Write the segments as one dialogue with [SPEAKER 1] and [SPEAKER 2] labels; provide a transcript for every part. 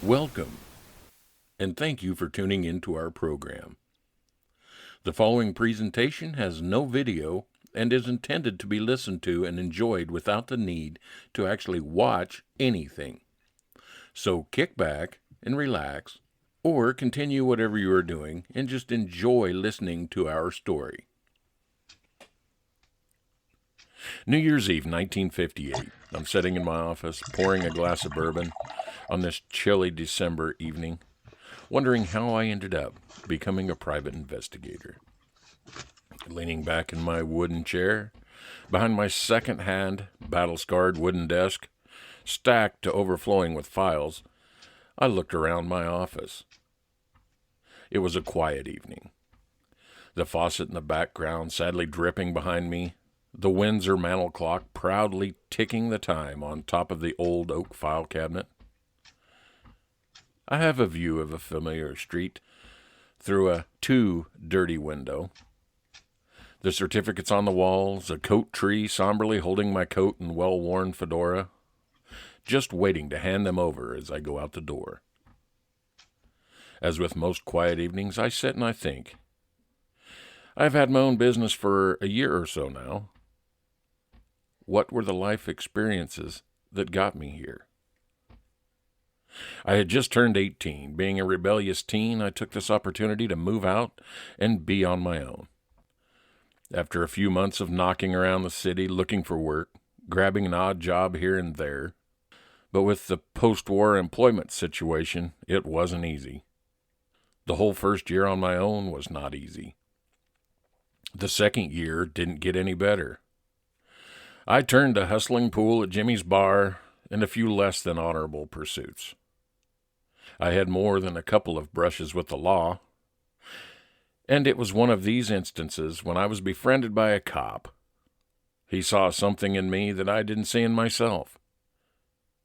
[SPEAKER 1] Welcome, and thank you for tuning into our program. The following presentation has no video and is intended to be listened to and enjoyed without the need to actually watch anything. So kick back and relax, or continue whatever you are doing and just enjoy listening to our story. New Year's Eve, 1958. I'm sitting in my office, pouring a glass of bourbon on this chilly December evening, wondering how I ended up becoming a private investigator. Leaning back in my wooden chair, behind my second-hand, battle-scarred wooden desk, stacked to overflowing with files, I looked around my office. It was a quiet evening. The faucet in the background sadly dripping behind me, the Windsor mantel clock proudly ticking the time on top of the old oak file cabinet. I have a view of a familiar street through a too-dirty window. The certificates on the walls, a coat tree somberly holding my coat and well-worn fedora, just waiting to hand them over as I go out the door. As with most quiet evenings, I sit and I think. I've had my own business for a year or so now. What were the life experiences that got me here? I had just turned 18. Being a rebellious teen, I took this opportunity to move out and be on my own. After a few months of knocking around the city looking for work, grabbing an odd job here and there, but with the post-war employment situation, it wasn't easy. The whole first year on my own was not easy. The second year didn't get any better. I turned to hustling pool at Jimmy's bar and a few less than honorable pursuits. I had more than a couple of brushes with the law, and it was one of these instances when I was befriended by a cop. He saw something in me that I didn't see in myself.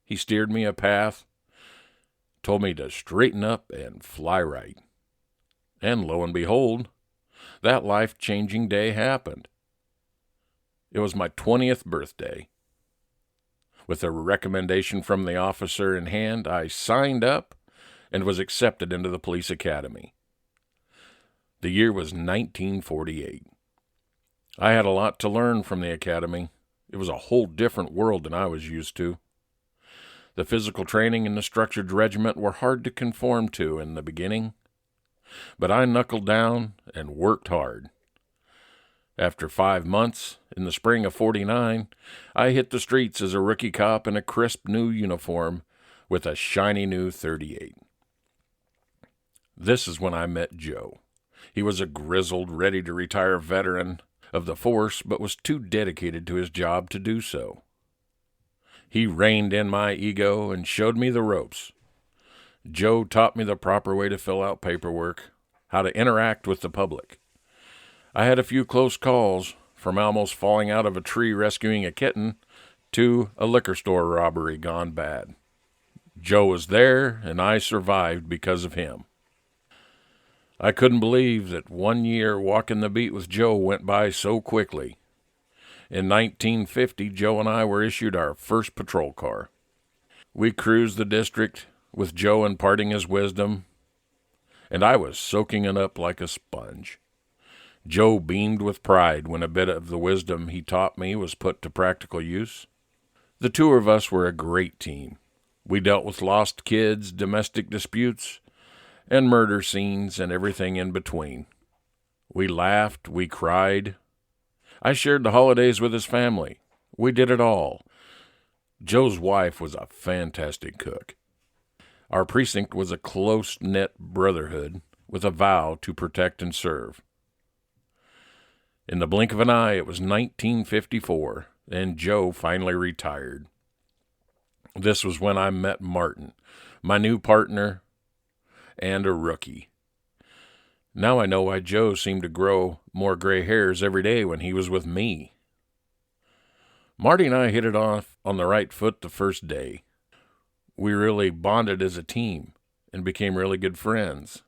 [SPEAKER 1] He steered me a path, told me to straighten up and fly right. And lo and behold, that life-changing day happened. It was my 20th birthday. With a recommendation from the officer in hand, I signed up and was accepted into the police academy. The year was 1948. I had a lot to learn from the academy. It was a whole different world than I was used to. The physical training and the structured regiment were hard to conform to in the beginning, but I knuckled down and worked hard. After 5 months, in the spring of '49, I hit the streets as a rookie cop in a crisp new uniform with a shiny new .38. This is when I met Joe. He was a grizzled, ready-to-retire veteran of the force, but was too dedicated to his job to do so. He reined in my ego and showed me the ropes. Joe taught me the proper way to fill out paperwork, how to interact with the public. I had a few close calls, from almost falling out of a tree rescuing a kitten to a liquor store robbery gone bad. Joe was there, and I survived because of him. I couldn't believe that 1 year walking the beat with Joe went by so quickly. In 1950, Joe and I were issued our first patrol car. We cruised the district with Joe imparting his wisdom, and I was soaking it up like a sponge. Joe beamed with pride when a bit of the wisdom he taught me was put to practical use. The two of us were a great team. We dealt with lost kids, domestic disputes, and murder scenes and everything in between. We laughed, we cried. I shared the holidays with his family. We did it all. Joe's wife was a fantastic cook. Our precinct was a close-knit brotherhood with a vow to protect and serve. In the blink of an eye, it was 1954, and Joe finally retired. This was when I met Martin, my new partner, and a rookie. Now I know why Joe seemed to grow more gray hairs every day when he was with me. Marty and I hit it off on the right foot the first day. We really bonded as a team and became really good friends.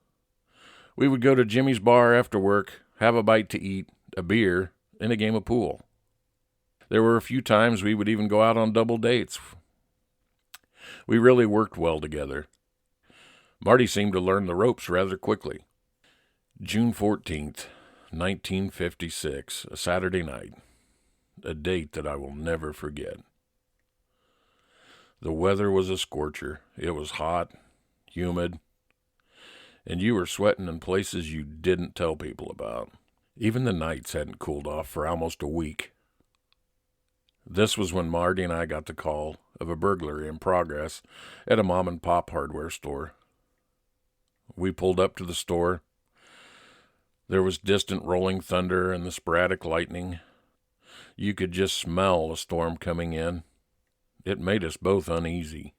[SPEAKER 1] We would go to Jimmy's bar after work, have a bite to eat, a beer, and a game of pool. There were a few times we would even go out on double dates. We really worked well together. Marty seemed to learn the ropes rather quickly. June 14th, 1956, a Saturday night, a date that I will never forget. The weather was a scorcher. It was hot, humid, and you were sweating in places you didn't tell people about. Even the nights hadn't cooled off for almost a week. This was when Marty and I got the call of a burglary in progress at a mom-and-pop hardware store. We pulled up to the store. There was distant rolling thunder and the sporadic lightning. You could just smell a storm coming in. It made us both uneasy.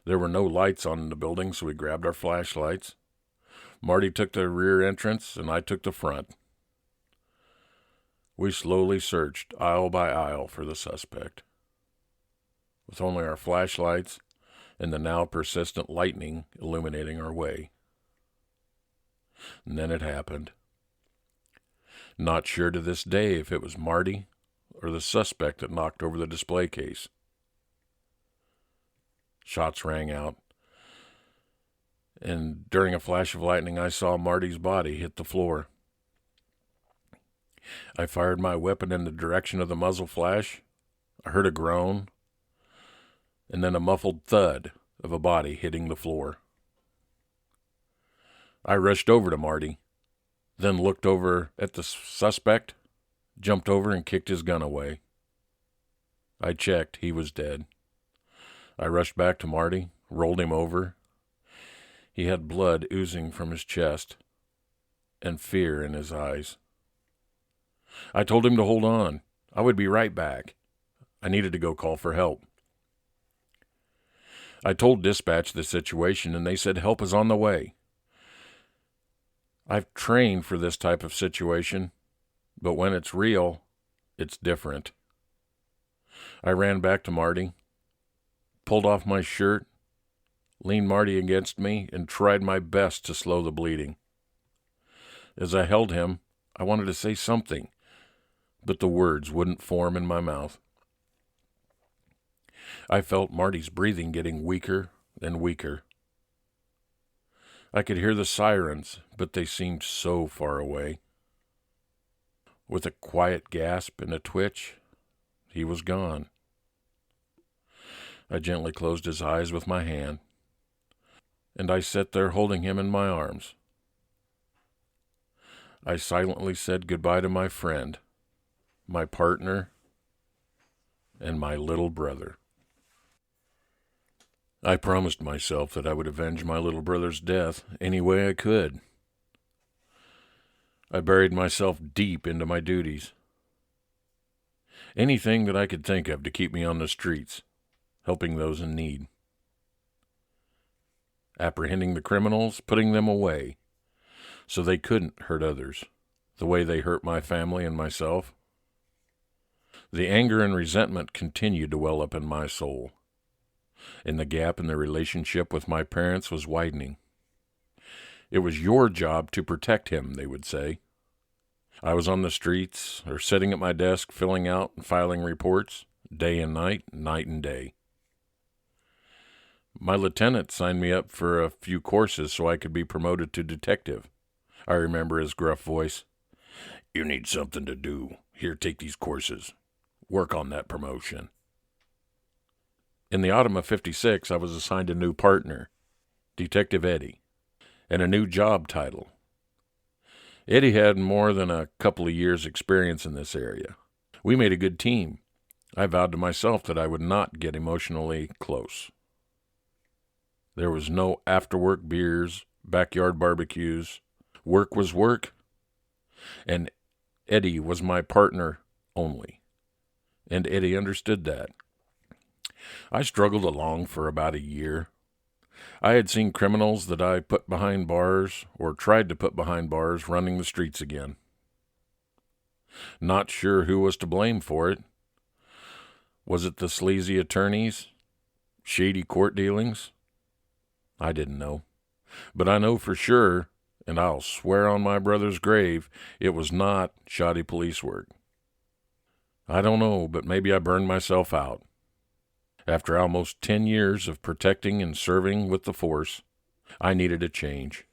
[SPEAKER 1] There were no lights on in the building, so we grabbed our flashlights. Marty took the rear entrance, and I took the front. We slowly searched aisle by aisle for the suspect. With only our flashlights and the now persistent lightning illuminating our way. And then it happened. Not sure to this day if it was Marty or the suspect that knocked over the display case. Shots rang out, and during a flash of lightning I saw Marty's body hit the floor. I fired my weapon in the direction of the muzzle flash. I heard a groan, and then a muffled thud of a body hitting the floor. I rushed over to Marty, then looked over at the suspect, jumped over and kicked his gun away. I checked. He was dead. I rushed back to Marty, rolled him over. He had blood oozing from his chest and fear in his eyes. I told him to hold on. I would be right back. I needed to go call for help. I told dispatch the situation, and they said help is on the way. I've trained for this type of situation, but when it's real, it's different. I ran back to Marty, pulled off my shirt, leaned Marty against me, and tried my best to slow the bleeding. As I held him, I wanted to say something, but the words wouldn't form in my mouth. I felt Marty's breathing getting weaker and weaker. I could hear the sirens, but they seemed so far away. With a quiet gasp and a twitch, he was gone. I gently closed his eyes with my hand, and I sat there holding him in my arms. I silently said goodbye to my friend, my partner, and my little brother. I promised myself that I would avenge my little brother's death any way I could. I buried myself deep into my duties. Anything that I could think of to keep me on the streets, helping those in need. Apprehending the criminals, putting them away, so they couldn't hurt others, the way they hurt my family and myself. The anger and resentment continued to well up in my soul, and the gap in the relationship with my parents was widening. It was your job to protect him, they would say. I was on the streets, or sitting at my desk filling out and filing reports, day and night, night and day. My lieutenant signed me up for a few courses so I could be promoted to detective. I remember his gruff voice. "You need something to do. Here, take these courses. Work on that promotion." In the autumn of '56, I was assigned a new partner, Detective Eddie, and a new job title. Eddie had more than a couple of years' experience in this area. We made a good team. I vowed to myself that I would not get emotionally close. There was no after-work beers, backyard barbecues. Work was work, and Eddie was my partner only. And Eddie understood that. I struggled along for about a year. I had seen criminals that I put behind bars, or tried to put behind bars, running the streets again. Not sure who was to blame for it. Was it the sleazy attorneys? Shady court dealings? I didn't know. But I know for sure, and I'll swear on my brother's grave, it was not shoddy police work. I don't know, but maybe I burned myself out. After almost 10 years of protecting and serving with the force, I needed a change.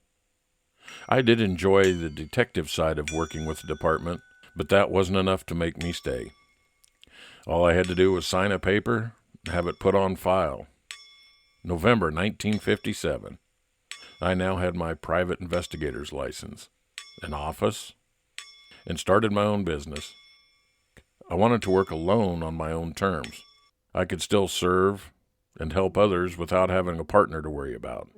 [SPEAKER 1] I did enjoy the detective side of working with the department, but that wasn't enough to make me stay. All I had to do was sign a paper and have it put on file. November 1957. I now had my private investigator's license, an office, and started my own business. I wanted to work alone on my own terms. I could still serve and help others without having a partner to worry about.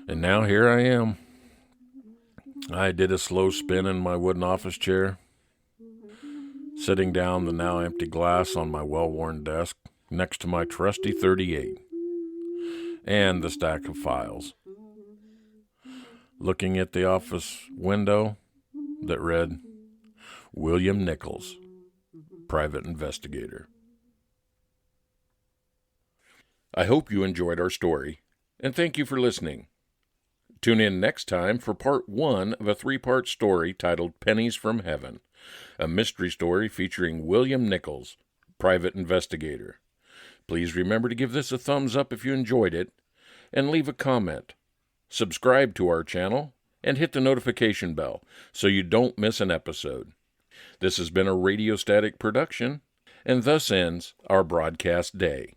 [SPEAKER 1] And now here I am. I did a slow spin in my wooden office chair, sitting down the now empty glass on my well-worn desk next to my trusty 38 and the stack of files, looking at the office window that read, William Nichols, Private Investigator. I hope you enjoyed our story, and thank you for listening. Tune in next time for part 1 of a 3-part story titled Pennies from Heaven, a mystery story featuring William Nichols, Private Investigator. Please remember to give this a thumbs up if you enjoyed it, and leave a comment. Subscribe to our channel, and hit the notification bell so you don't miss an episode. This has been a Radio Static production, and thus ends our broadcast day.